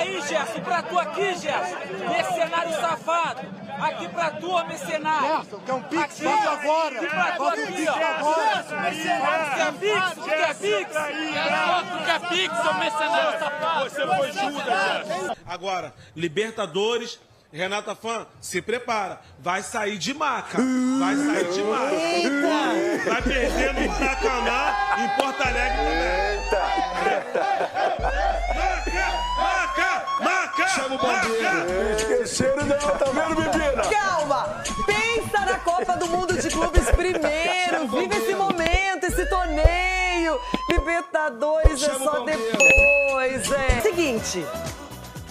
aí, Gerson, pra tu aqui, Gerson. Mercenário safado. Aqui pra tu, ó, mercenário. Gerson, quer um pix? Faz agora. Aqui pra tu, Faz um aqui, pix ó. agora. Mercenário, quer pix? Tu quer pix? Tu quer pix, ô mercenário safado? Você foi Judas, Gerson. Agora, Libertadores... Renata Fã, se prepara. Vai sair de maca. Vai sair de maca. Eita! Vai perder no Maracanã, em Porto Alegre também. Maca! Chama o bombeiro. Esqueceram não, tá vendo, menina? Calma! Pensa na Copa do Mundo de Clubes primeiro. Vive esse momento, esse torneio. Libertadores é só depois. Seguinte.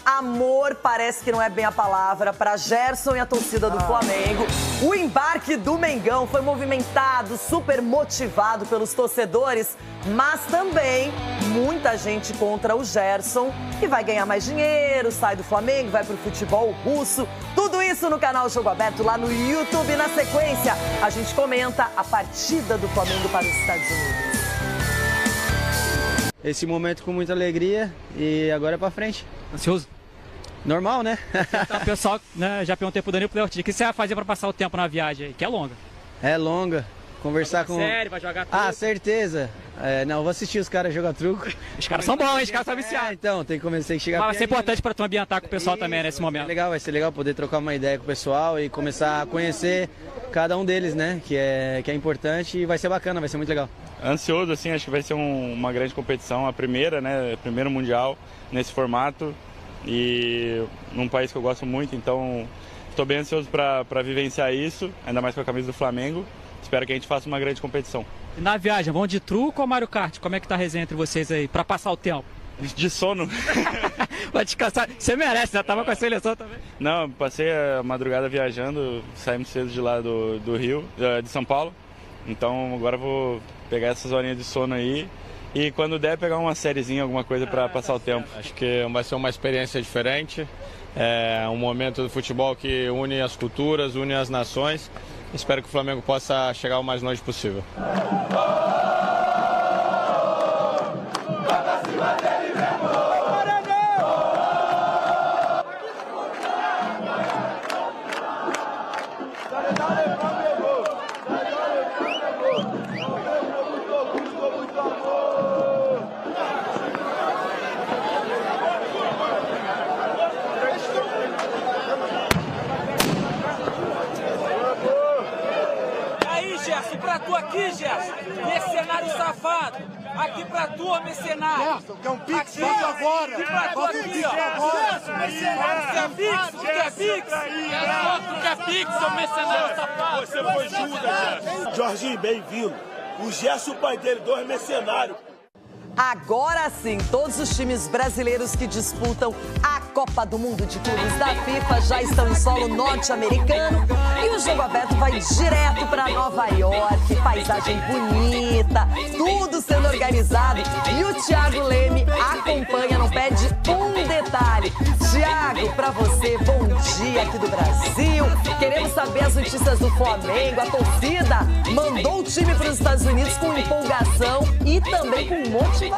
Amor parece que não é bem a palavra para Gerson e a torcida do Flamengo. O embarque do Mengão foi movimentado, super motivado pelos torcedores, mas também muita gente contra o Gerson, que vai ganhar mais dinheiro, sai do Flamengo, vai pro futebol russo. Tudo isso no canal Jogo Aberto, lá no YouTube. Na sequência, a gente comenta a partida do Flamengo para os Estados Unidos. Esse momento com muita alegria e agora é pra frente. Ansioso? Normal, né? O pessoal, né, já perguntei pro Danilo, o que você vai fazer pra passar o tempo na viagem aí? Que é longa. É longa. Conversar com... Sério, vai jogar truco? Ah, certeza. Não, vou assistir os caras jogar truco. Os caras são bons, hein? Os caras são viciados. Então, tem que chegar... Mas vai ser importante pra tu ambientar com o pessoal também nesse momento. Vai ser legal poder trocar uma ideia com o pessoal e começar a conhecer cada um deles, né? Que é importante e vai ser bacana, vai ser muito legal. Ansioso, assim, acho que vai ser uma grande competição, a primeira, né? Primeiro mundial nesse formato e num país que eu gosto muito, então estou bem ansioso para vivenciar isso, ainda mais com a camisa do Flamengo. Espero que a gente faça uma grande competição. E na viagem, vão de truco ou Mario Kart? Como é que tá a resenha entre vocês aí, para passar o tempo? De sono. Vai descansar. Você merece, já tava com a seleção também. Não, passei a madrugada viajando, saímos cedo de lá do Rio, de São Paulo. Então agora vou pegar essas horinhas de sono aí e quando der pegar uma sériezinha, alguma coisa para passar o tempo. Acho que vai ser uma experiência diferente, é um momento do futebol que une as culturas, une as nações. Espero que o Flamengo possa chegar o mais longe possível. Pra tu aqui, Gerson, mercenário safado. Aqui pra tu, ó, mercenário. Gerson, quer um pix? Faz agora. Aqui pra tu, Faz um aqui, pix ó. agora. Mercenário, quer pix? Tu quer pix? Tu quer pix, ô mercenário safado? Você foi Judas, Gerson. Jorginho, bem-vindo. O Gerson, o pai dele, 2 mercenários. Agora sim, todos os times brasileiros que disputam a Copa do Mundo de Clubes da FIFA já estão em solo norte-americano e o Jogo Aberto vai direto para Nova York, paisagem bonita, tudo sendo organizado e o Thiago Leme acompanha, não perde um detalhe. Thiago, para você, bom dia aqui do Brasil. Queremos saber as notícias do Flamengo, a torcida mandou o time para os Estados Unidos com empolgação e também com motivação.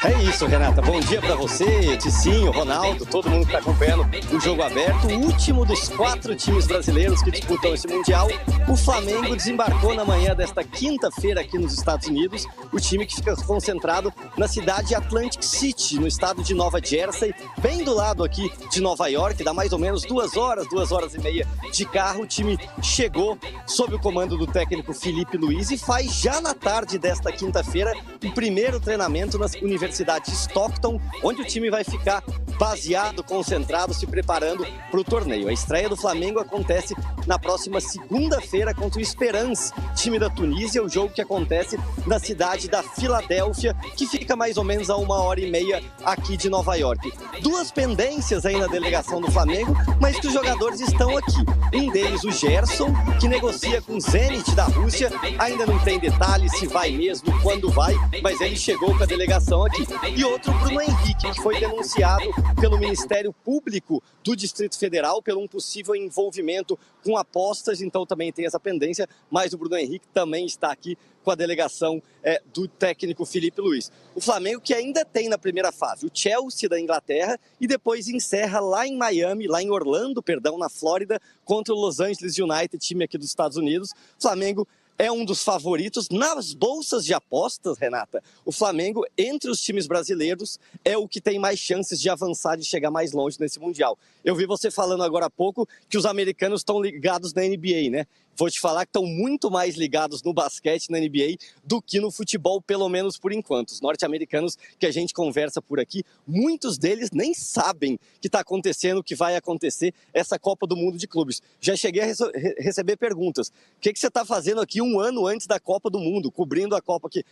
É isso, Renata. Bom dia pra você, Ticinho, Ronaldo, todo mundo que tá acompanhando o Jogo Aberto. O último dos 4 times brasileiros que disputam esse Mundial. O Flamengo desembarcou na manhã desta quinta-feira aqui nos Estados Unidos. O time que fica concentrado na cidade de Atlantic City, no estado de Nova Jersey, bem do lado aqui de Nova York. Dá mais ou menos 2 horas e meia de carro. O time chegou sob o comando do técnico Felipe Luiz e faz já na tarde desta quinta-feira o primeiro treinamento na Universidade de Stockton, onde o time vai ficar baseado, concentrado, se preparando para o torneio. A estreia do Flamengo acontece na próxima segunda-feira contra o Esperance, time da Tunísia, o jogo que acontece na cidade da Filadélfia, que fica mais ou menos a 1h30 aqui de Nova York. 2 pendências aí na delegação do Flamengo, mas que os jogadores estão aqui. Um deles, o Gerson, que negocia com o Zenit da Rússia, ainda não tem detalhes se vai mesmo, quando vai, mas ele chegou com a delegação aqui. E outro, Bruno Henrique, que foi denunciado pelo Ministério Público do Distrito Federal, pelo um possível envolvimento com apostas, então também tem essa pendência, mas o Bruno Henrique também está aqui com a delegação do técnico Felipe Luiz. O Flamengo que ainda tem na primeira fase o Chelsea da Inglaterra e depois encerra lá em Orlando, na Flórida, contra o Los Angeles United, time aqui dos Estados Unidos. O Flamengo é um dos favoritos nas bolsas de apostas, Renata. O Flamengo, entre os times brasileiros, é o que tem mais chances de avançar, de chegar mais longe nesse Mundial. Eu vi você falando agora há pouco que os americanos estão ligados na NBA, né? Vou te falar que estão muito mais ligados no basquete, na NBA, do que no futebol, pelo menos por enquanto. Os norte-americanos que a gente conversa por aqui, muitos deles nem sabem que está acontecendo, que vai acontecer essa Copa do Mundo de Clubes. Já cheguei a receber perguntas. O que você está fazendo aqui um ano antes da Copa do Mundo, cobrindo a Copa aqui?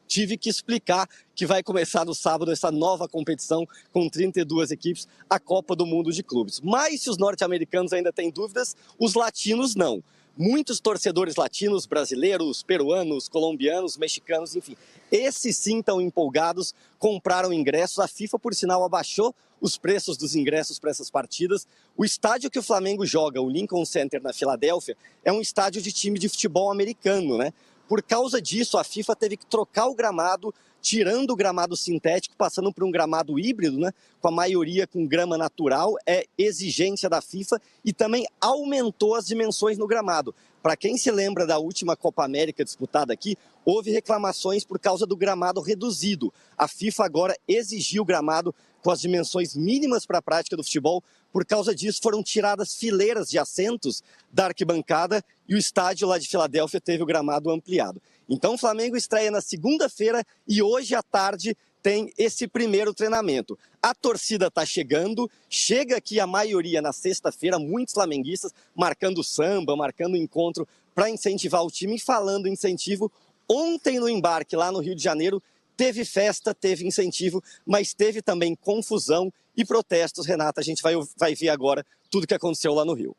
Tive que explicar que vai começar no sábado essa nova competição com 32 equipes, a Copa do Mundo de Clubes. Mas se os norte-americanos ainda têm dúvidas, os latinos não. Muitos torcedores latinos, brasileiros, peruanos, colombianos, mexicanos, enfim, esses sim estão empolgados, compraram ingressos. A FIFA, por sinal, abaixou os preços dos ingressos para essas partidas. O estádio que o Flamengo joga, o Lincoln Center na Filadélfia, é um estádio de time de futebol americano, né? Por causa disso, a FIFA teve que trocar o gramado, tirando o gramado sintético, passando por um gramado híbrido, né? Com a maioria com grama natural, é exigência da FIFA e também aumentou as dimensões no gramado. Para quem se lembra da última Copa América disputada aqui, houve reclamações por causa do gramado reduzido. A FIFA agora exigiu o gramado com as dimensões mínimas para a prática do futebol. Por causa disso, foram tiradas fileiras de assentos da arquibancada e o estádio lá de Filadélfia teve o gramado ampliado. Então o Flamengo estreia na segunda-feira e hoje à tarde tem esse primeiro treinamento. A torcida está chegando, chega aqui a maioria na sexta-feira, muitos flamenguistas marcando samba, marcando encontro para incentivar o time. E falando em incentivo, ontem no embarque lá no Rio de Janeiro, teve festa, teve incentivo, mas teve também confusão e protestos. Renata, a gente vai ver agora tudo que aconteceu lá no Rio.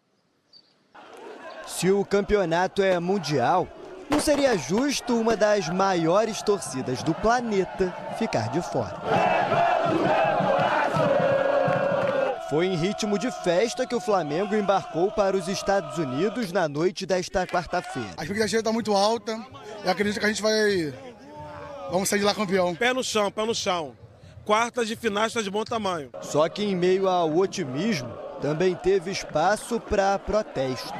Se o campeonato é mundial, não seria justo uma das maiores torcidas do planeta ficar de fora. Foi em ritmo de festa que o Flamengo embarcou para os Estados Unidos na noite desta quarta-feira. A expectativa está muito alta. Eu acredito que a gente vamos sair de lá campeão. Pé no chão, pé no chão. Quartas de finais está de bom tamanho. Só que em meio ao otimismo, também teve espaço para protesto.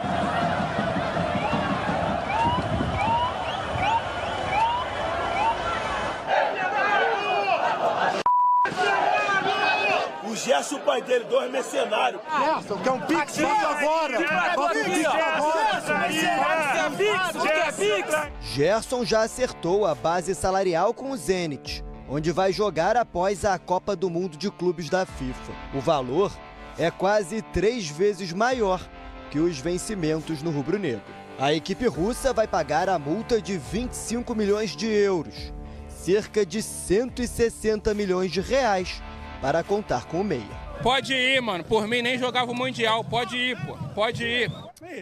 O Gerson, o pai dele, 2 mercenários. Gerson, quer um pix? Vamos agora! Gerson já acertou a base salarial com o Zenit, onde vai jogar após a Copa do Mundo de Clubes da FIFA. O valor é quase 3 vezes maior que os vencimentos no rubro-negro. A equipe russa vai pagar a multa de 25 milhões de euros, cerca de 160 milhões de reais, para contar com o meia. Pode ir, mano. Por mim nem jogava o Mundial. Pode ir, pô. Pode ir.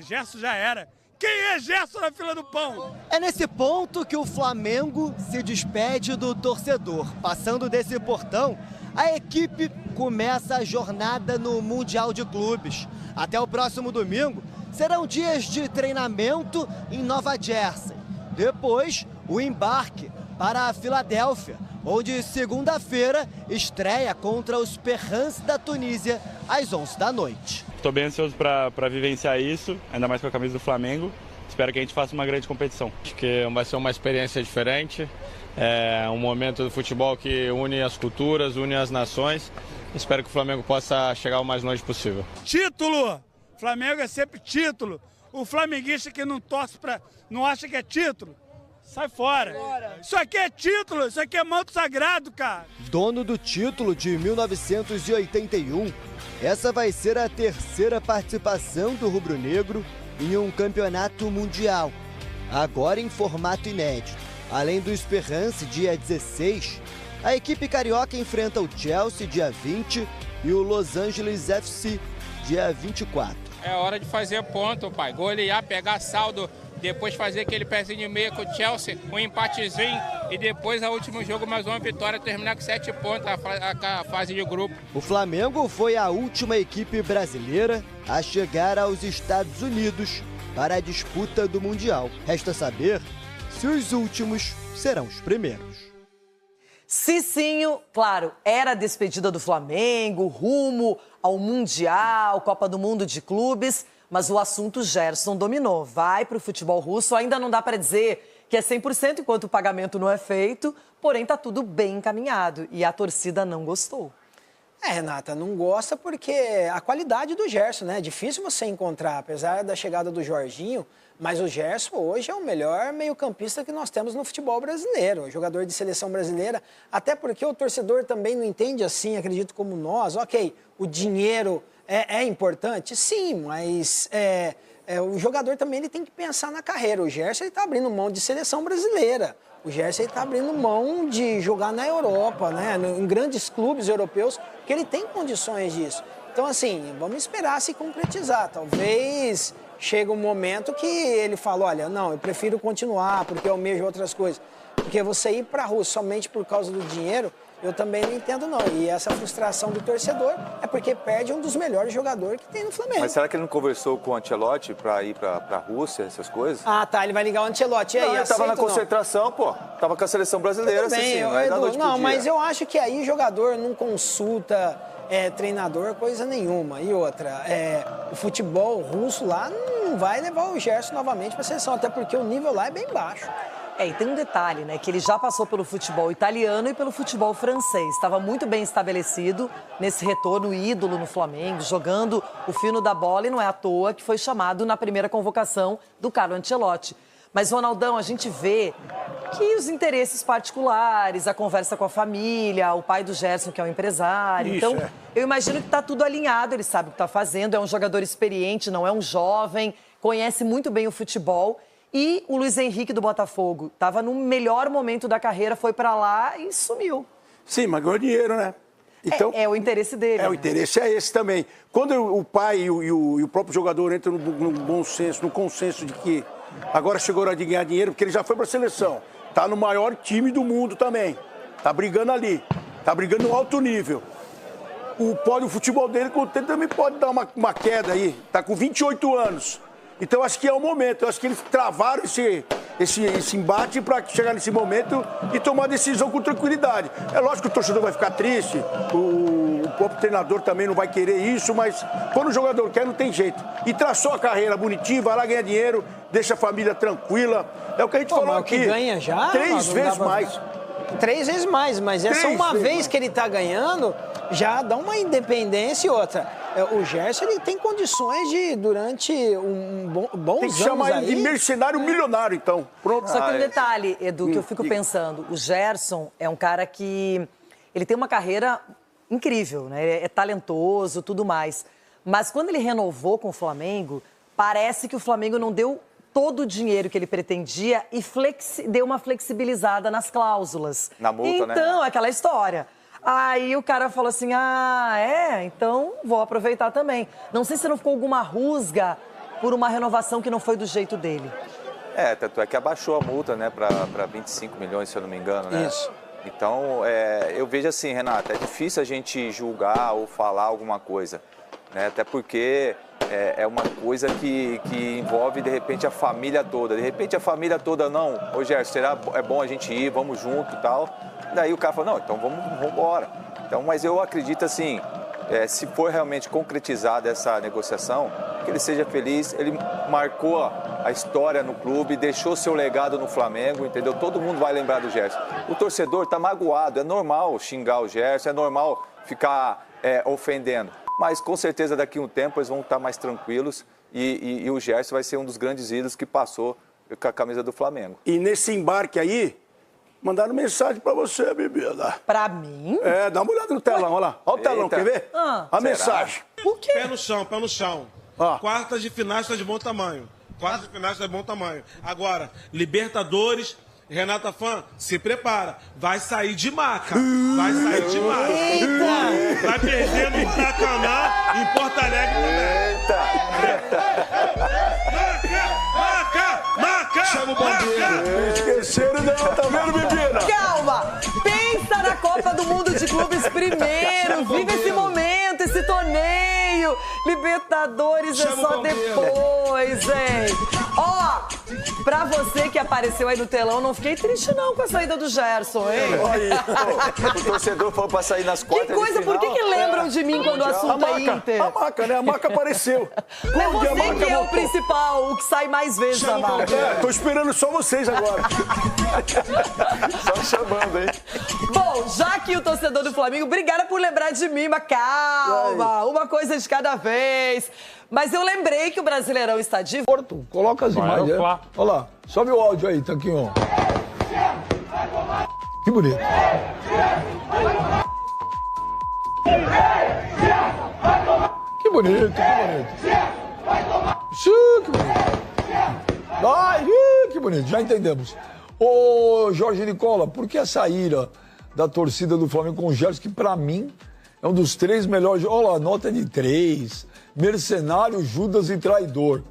Gerson já era. Quem é Gerson na fila do pão? É nesse ponto que o Flamengo se despede do torcedor. Passando desse portão, a equipe começa a jornada no Mundial de Clubes. Até o próximo domingo, serão dias de treinamento em Nova Jersey. Depois, o embarque para a Filadélfia, onde segunda-feira estreia contra os Perrans da Tunísia às 11 da noite. Estou bem ansioso para vivenciar isso, ainda mais com a camisa do Flamengo. Espero que a gente faça uma grande competição. Acho que vai ser uma experiência diferente, é um momento do futebol que une as culturas, une as nações. Espero que o Flamengo possa chegar o mais longe possível. Título! Flamengo é sempre título. O flamenguista que não torce não acha que é título, sai fora. Isso aqui é título, isso aqui é manto sagrado, cara. Dono do título de 1981, essa vai ser a terceira participação do rubro-negro em um campeonato mundial, agora em formato inédito. Além do Esperance, dia 16, a equipe carioca enfrenta o Chelsea, dia 20, e o Los Angeles FC, dia 24. É hora de fazer ponto, pai. Golear, pegar saldo, depois fazer aquele pezinho de meia com o Chelsea, um empatezinho, e depois, ao último jogo, mais uma vitória, terminar com 7 pontos a fase de grupo. O Flamengo foi a última equipe brasileira a chegar aos Estados Unidos para a disputa do Mundial. Resta saber se os últimos serão os primeiros. Cicinho, claro, era a despedida do Flamengo, rumo ao Mundial, Copa do Mundo de Clubes, mas o assunto Gerson dominou. Vai para o futebol russo, ainda não dá para dizer que é 100% enquanto o pagamento não é feito, porém tá tudo bem encaminhado e a torcida não gostou. Renata, não gosta porque a qualidade do Gerson, né? É difícil você encontrar, apesar da chegada do Jorginho, mas o Gerson hoje é o melhor meio-campista que nós temos no futebol brasileiro, jogador de seleção brasileira, até porque o torcedor também não entende assim, acredito como nós, ok, o dinheiro é importante, sim, mas o jogador também ele tem que pensar na carreira. O Gerson está abrindo mão de seleção brasileira. O Gerson está abrindo mão de jogar na Europa, né? Em grandes clubes europeus, que ele tem condições disso. Então, assim, vamos esperar se concretizar. Talvez chegue um momento que ele fala, olha, não, eu prefiro continuar porque eu almejo outras coisas. Porque você ir para a Rússia somente por causa do dinheiro, eu também não entendo, não. E essa frustração do torcedor é porque perde um dos melhores jogadores que tem no Flamengo. Mas será que ele não conversou com o Ancelotti para ir para a Rússia, essas coisas? Ah, tá. Ele vai ligar o Ancelotti. E aí, não, ele estava na concentração, pô. Tava com a seleção brasileira, bem, assim, não, mas eu acho que aí jogador não consulta treinador, coisa nenhuma. E outra, o futebol russo lá não vai levar o Gerson novamente para a seleção, até porque o nível lá é bem baixo. E tem um detalhe, né, que ele já passou pelo futebol italiano e pelo futebol francês. Estava muito bem estabelecido nesse retorno, ídolo no Flamengo, jogando o fino da bola, e não é à toa que foi chamado na primeira convocação do Carlo Ancelotti. Mas, Ronaldão, a gente vê que os interesses particulares, a conversa com a família, o pai do Gerson, que é um empresário. Então, eu imagino que está tudo alinhado, ele sabe o que está fazendo, é um jogador experiente, não é um jovem, conhece muito bem o futebol. E o Luiz Henrique do Botafogo estava no melhor momento da carreira, foi para lá e sumiu. Sim, mas ganhou dinheiro, né? Então, é o interesse dele. O interesse é esse também. Quando o pai e o próprio jogador entram no bom senso, no consenso de que agora chegou a hora de ganhar dinheiro, porque ele já foi para a seleção. Tá no maior time do mundo também. Tá brigando ali. Tá brigando no alto nível. O futebol dele com o tempo também pode dar uma queda aí. Tá com 28 anos. Então, acho que é o momento. Eu acho que eles travaram esse embate para chegar nesse momento e tomar a decisão com tranquilidade. É lógico que o torcedor vai ficar triste, o próprio treinador também não vai querer isso, mas quando o jogador quer, não tem jeito. E traçou a carreira bonitinha, vai lá ganhar dinheiro, deixa a família tranquila. É o que a gente falou aqui. Que ganha já? 3 vezes mais. 3 vezes mais, mas essa uma vez que ele está ganhando, já dá uma independência e outra. O Gerson, ele tem condições de, durante bons anos tem que chamar ele de mercenário milionário, então. Pronto. Só que um detalhe, Edu, que eu fico pensando. O Gerson é um cara que... Ele tem uma carreira incrível, né? É talentoso, tudo mais. Mas quando ele renovou com o Flamengo, parece que o Flamengo não deu todo o dinheiro que ele pretendia e deu uma flexibilizada nas cláusulas. Na multa, né? Então, aquela história. Aí o cara falou assim, então vou aproveitar também. Não sei se não ficou alguma rusga por uma renovação que não foi do jeito dele. Tanto é que abaixou a multa, né, para 25 milhões, se eu não me engano, né? Isso. Então, eu vejo assim, Renata, é difícil a gente julgar ou falar alguma coisa, né? Até porque é uma coisa que envolve, de repente, a família toda. De repente, a família toda, não, ô Gerson, é bom a gente ir, vamos junto e tal. Daí o cara fala, não, então vamos embora. Então, mas eu acredito assim, se for realmente concretizada essa negociação, que ele seja feliz, ele marcou a história no clube, deixou seu legado no Flamengo, entendeu? Todo mundo vai lembrar do Gerson. O torcedor está magoado, é normal xingar o Gerson, é normal ficar ofendendo. Mas com certeza daqui a um tempo eles vão estar mais tranquilos e o Gerson vai ser um dos grandes ídolos que passou com a camisa do Flamengo. E nesse embarque aí, mandaram mensagem pra você, bebida. Pra mim? Dá uma olhada no telão, olha lá. Olha o telão, quer ver? A mensagem. O quê? Pé no chão, pé no chão. Quartas de finais está de bom tamanho. Quartas de finais está de bom tamanho. Agora, Libertadores, Renata Fã, se prepara. Vai sair de maca. Vai sair de maca. Eita! Vai perder no Maracanã, em Porto Alegre também. Eita! Maca! Chama o bombeiro. Esqueceram não, tá vendo, menina? Calma! Pensa na Copa do Mundo de Clubes primeiro. Vive esse momento, esse torneio. Libertadores é só depois, hein? Ó, pra você que apareceu aí no telão, não fiquei triste não com a saída do Gerson, hein? O torcedor falou pra sair nas quartas. Que coisa, por que lembram de mim quando o assunto é Inter? A maca, né? A maca apareceu. É você que é o principal, o que sai mais vezes da maca. Tô esperando só vocês agora. Só chamando, hein? Bom, já que o torcedor do Flamengo, obrigada por lembrar de mim, mas calma, uma coisa de cada vez. Mas eu lembrei que o Brasileirão está de volta. Coloca as imagens. Olha lá, sobe o áudio aí, Tanquinho. Que bonito. Que bonito, que bonito. Que bonito. Ai, que bonito, já entendemos. Ô, Jorge Nicola, por que essa ira da torcida do Flamengo com o Gerson, que pra mim é um dos 3 melhores... Olha lá, nota de 3, mercenário, Judas e traidor.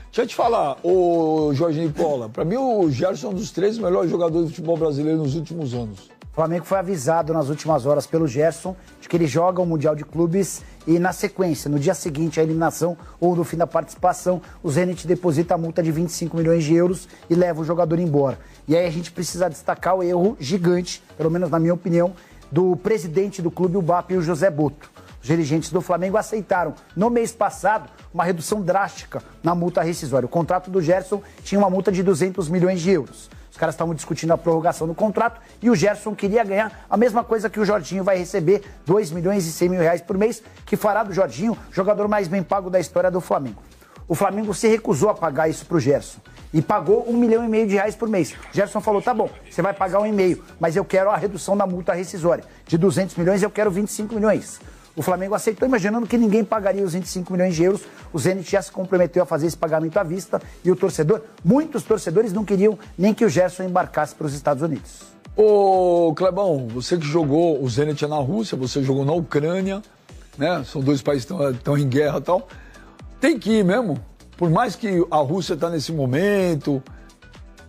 Deixa eu te falar, ô Jorge Nicola, pra mim o Gerson é um dos 3 melhores jogadores do futebol brasileiro nos últimos anos. O Flamengo foi avisado nas últimas horas pelo Gerson de que ele joga o Mundial de Clubes e, na sequência, no dia seguinte à eliminação ou no fim da participação, o Zenit deposita a multa de 25 milhões de euros e leva o jogador embora. E aí a gente precisa destacar o erro gigante, pelo menos na minha opinião, do presidente do clube, o BAP, e o José Boto. Os dirigentes do Flamengo aceitaram, no mês passado, uma redução drástica na multa rescisória. O contrato do Gerson tinha uma multa de 200 milhões de euros. Os caras estavam discutindo a prorrogação do contrato e o Gerson queria ganhar a mesma coisa que o Jorginho vai receber, 2 milhões e 100 mil reais por mês, que fará do Jorginho o jogador mais bem pago da história do Flamengo. O Flamengo se recusou a pagar isso pro Gerson e pagou 1,5 milhão de reais por mês. O Gerson falou, tá bom, você vai pagar 1,5, mas eu quero a redução da multa rescisória. De 200 milhões eu quero 25 milhões. O Flamengo aceitou, imaginando que ninguém pagaria os 25 milhões de euros. O Zenit já se comprometeu a fazer esse pagamento à vista e o torcedor, muitos torcedores não queriam nem que o Gerson embarcasse para os Estados Unidos. Ô, Clebão, você que jogou, o Zenit é na Rússia, você jogou na Ucrânia, né? São 2 países que estão em guerra e tal. Tem que ir mesmo. Por mais que a Rússia está nesse momento,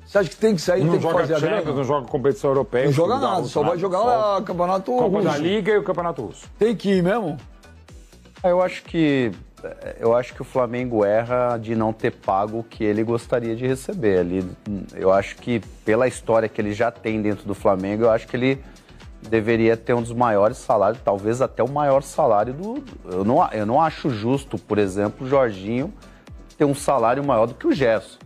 você acha que tem que sair, não tem que fazer a grana? Não joga competição europeia. Não joga nada, só vai jogar o campeonato russo. Copa da Liga e o campeonato russo. Tem que ir mesmo? Eu acho que o Flamengo erra de não ter pago o que ele gostaria de receber. Eu acho que pela história que ele já tem dentro do Flamengo, eu acho que ele deveria ter um dos maiores salários, talvez até o maior salário do... Eu não acho justo, por exemplo, o Jorginho ter um salário maior do que o Gerson.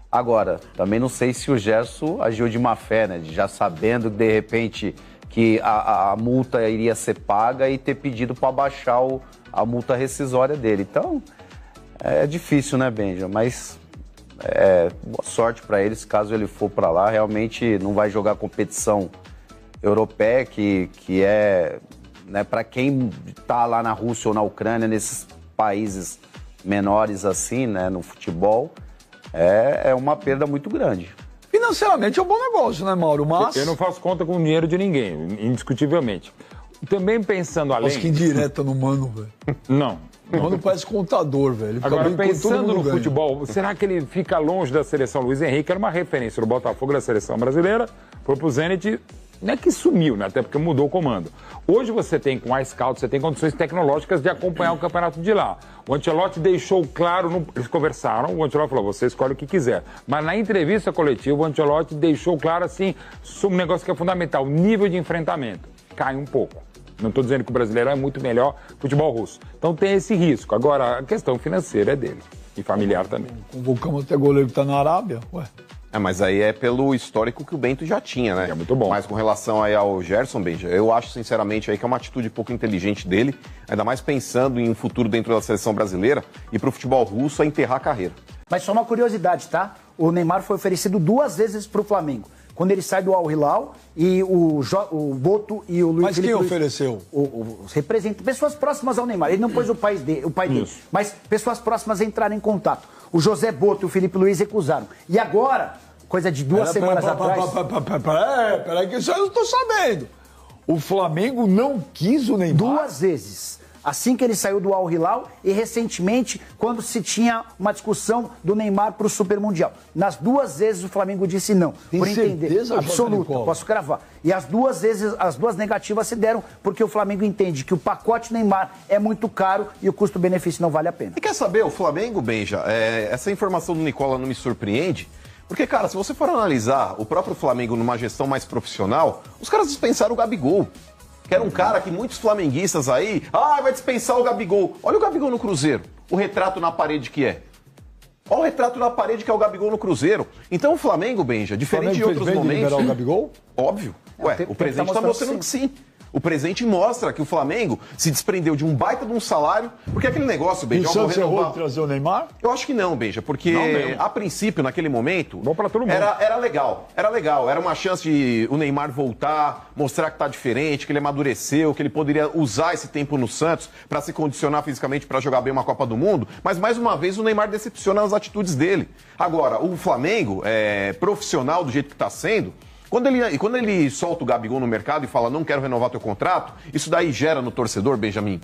Agora, também não sei se o Gerson agiu de má fé, né? Já sabendo, de repente, que a multa iria ser paga e ter pedido para baixar a multa rescisória dele. Então, é difícil, né, Benja? Mas boa sorte para eles, caso ele for para lá. Realmente não vai jogar competição europeia, que é, né, para quem está lá na Rússia ou na Ucrânia, nesses países menores assim, né, no futebol, é uma perda muito grande. Financeiramente é um bom negócio, né, Mauro? Mas... Eu não faço conta com o dinheiro de ninguém, indiscutivelmente. Também pensando além... Acho que indireta no Mano, velho. Não. O Mano parece contador, velho. Agora, pensando no futebol, será que ele fica longe da seleção? Luiz Henrique era uma referência do Botafogo da seleção brasileira, foi pro Zenit, não é que sumiu, né? Até porque mudou o comando. Hoje você tem, com a Scout, você tem condições tecnológicas de acompanhar o campeonato de lá. O Ancelotti deixou claro, eles conversaram, o Ancelotti falou, você escolhe o que quiser. Mas na entrevista coletiva, o Ancelotti deixou claro, assim, um negócio que é fundamental, o nível de enfrentamento cai um pouco. Não estou dizendo que o brasileiro é muito melhor que o futebol russo. Então tem esse risco. Agora, a questão financeira é dele. E familiar também. Convocamos até goleiro que está na Arábia, ué. Mas aí é pelo histórico que o Bento já tinha, né? É muito bom. Mas com relação aí ao Gerson, Benja, eu acho sinceramente aí que é uma atitude pouco inteligente dele, ainda mais pensando em um futuro dentro da seleção brasileira e pro futebol russo a enterrar a carreira. Mas só uma curiosidade, tá? O Neymar foi oferecido 2 vezes pro Flamengo. Quando ele sai do Al Hilal e o Boto e o Luiz Mas Felipe quem ofereceu? Os representantes, pessoas próximas ao Neymar. Ele não pôs o pai dele, mas pessoas próximas entraram em contato. O José Boto e o Felipe Luiz recusaram. E agora, coisa de 2 semanas atrás... Peraí, que isso eu não tô sabendo. O Flamengo não quis o Neymar? 2 vezes. Assim que ele saiu do Al Hilal e recentemente quando se tinha uma discussão do Neymar para o Super Mundial. Nas 2 vezes o Flamengo disse não. Tem por entender. certeza, Absoluta, posso cravar. E as 2 vezes, as 2 negativas se deram porque o Flamengo entende que o pacote Neymar é muito caro e o custo-benefício não vale a pena. E quer saber, o Flamengo, Benja, essa informação do Nicola não me surpreende, porque, cara, se você for analisar o próprio Flamengo numa gestão mais profissional, os caras dispensaram o Gabigol, que era um cara que muitos flamenguistas aí, vai dispensar o Gabigol. Olha o Gabigol no Cruzeiro, o retrato na parede que é. Olha o retrato na parede que é o Gabigol no Cruzeiro. Então o Flamengo, Benja, diferente de outros momentos... liberar o Gabigol? Óbvio. O presidente está mostrando que sim. O presente mostra que o Flamengo se desprendeu de um baita de um salário, porque aquele negócio, Benja... E o Santos errou de trazer o Neymar? Eu acho que não, Benja, porque a princípio, naquele momento... Bom pra todo mundo. Era legal, era uma chance de o Neymar voltar, mostrar que tá diferente, que ele amadureceu, que ele poderia usar esse tempo no Santos para se condicionar fisicamente para jogar bem uma Copa do Mundo, mas mais uma vez o Neymar decepciona nas atitudes dele. Agora, o Flamengo, profissional do jeito que tá sendo... Quando ele solta o Gabigol no mercado e fala, não quero renovar teu contrato, isso daí gera no torcedor, Benjamin,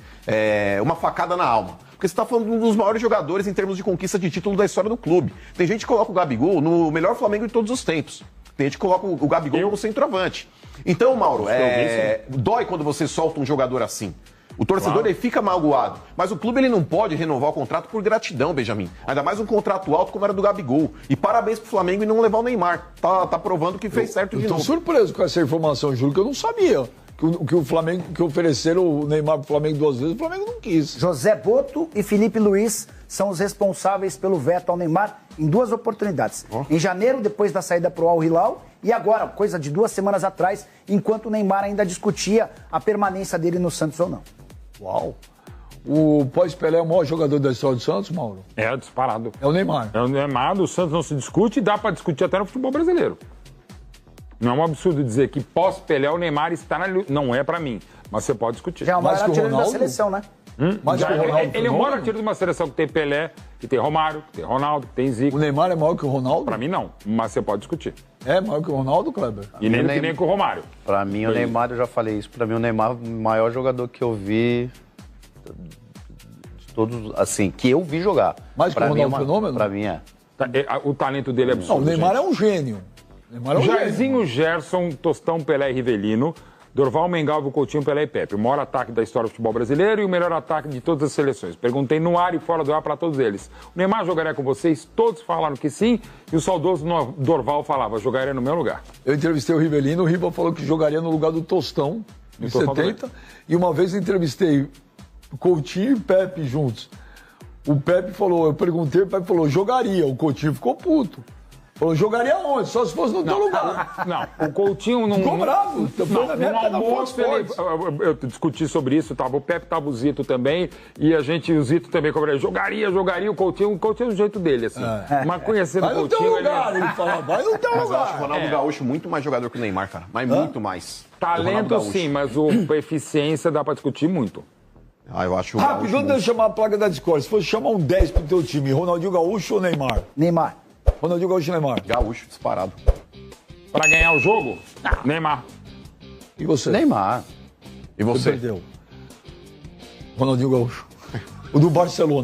uma facada na alma. Porque você está falando de um dos maiores jogadores em termos de conquista de título da história do clube. Tem gente que coloca o Gabigol no melhor Flamengo de todos os tempos. Tem gente que coloca o Gabigol como centroavante. Então, Mauro, dói quando você solta um jogador assim. O torcedor ele fica magoado, mas o clube ele não pode renovar o contrato por gratidão, Benjamin. Ainda mais um contrato alto como era do Gabigol. E parabéns pro Flamengo em não levar o Neymar. Tá provando que fez certo de novo. Eu tô surpreso com essa informação, Júlio, que eu não sabia. Que o Flamengo, que ofereceram o Neymar pro Flamengo 2 vezes, o Flamengo não quis. José Boto e Felipe Luiz são os responsáveis pelo veto ao Neymar em 2 oportunidades. Em janeiro, depois da saída pro Al Hilal, e agora, coisa de 2 semanas atrás, enquanto o Neymar ainda discutia a permanência dele no Santos ou não. Uau! O pós-Pelé é o maior jogador da história do Santos, Mauro? É, disparado. É o Neymar. É o Neymar, o Santos não se discute e dá pra discutir até no futebol brasileiro. Não é um absurdo dizer que pós-Pelé o Neymar está na... Não é pra mim, mas você pode discutir. Já é o maior artilheiro da seleção, né? Ele é o maior artilheiro de uma seleção que tem Pelé, que tem Romário, que tem Ronaldo, que tem Zico. O Neymar é maior que o Ronaldo? Pra mim não, mas você pode discutir. É maior que o Ronaldo, Kleber? E nem com o Romário. Pra mim, o Neymar, eu já falei isso, pra mim o Neymar é o maior jogador que eu vi... Todos, assim, que eu vi jogar. Mais que o Ronaldo Fenômeno? Pra mim é. O talento dele é absurdo. Não, o Neymar é um gênio. Jairzinho, Gerson, Tostão, Pelé e Rivelino, Dorval, Mengalvio, Coutinho, Pelé e Pepe. O maior ataque da história do futebol brasileiro e o melhor ataque de todas as seleções. Perguntei no ar e fora do ar para todos eles. O Neymar jogaria com vocês? Todos falaram que sim. E o saudoso Dorval falava, jogaria no meu lugar. Eu entrevistei o Rivelino, o Riva falou que jogaria no lugar do Tostão, em 70. E uma vez eu entrevistei Coutinho e Pepe juntos. O Pepe falou, eu perguntei, o Pepe falou, jogaria. O Coutinho ficou puto. Falou, jogaria onde? Só se fosse no teu lugar. Não, o Coutinho não... Ficou bravo. No almoço, eu discuti sobre isso, tava, o Pepe tava o Zito também, e o Zito também jogaria o Coutinho é do jeito dele, assim. Mas conhecendo o Coutinho... Vai no teu lugar, ele fala, vai no teu lugar. Mas eu acho o Ronaldo Gaúcho muito mais jogador que o Neymar, cara. Mas muito mais. Talento sim, mas a eficiência dá pra discutir muito. Eu acho rápido, vamos deixar chamar a placa da Discord. Se fosse chamar um 10 pro teu time, Ronaldinho Gaúcho ou Neymar? Neymar. Ronaldinho Gaúcho ou Neymar? Gaúcho, disparado. Pra ganhar o jogo? Neymar. E você? Neymar. E você? Perdeu. Ronaldinho Gaúcho. O do Barcelona.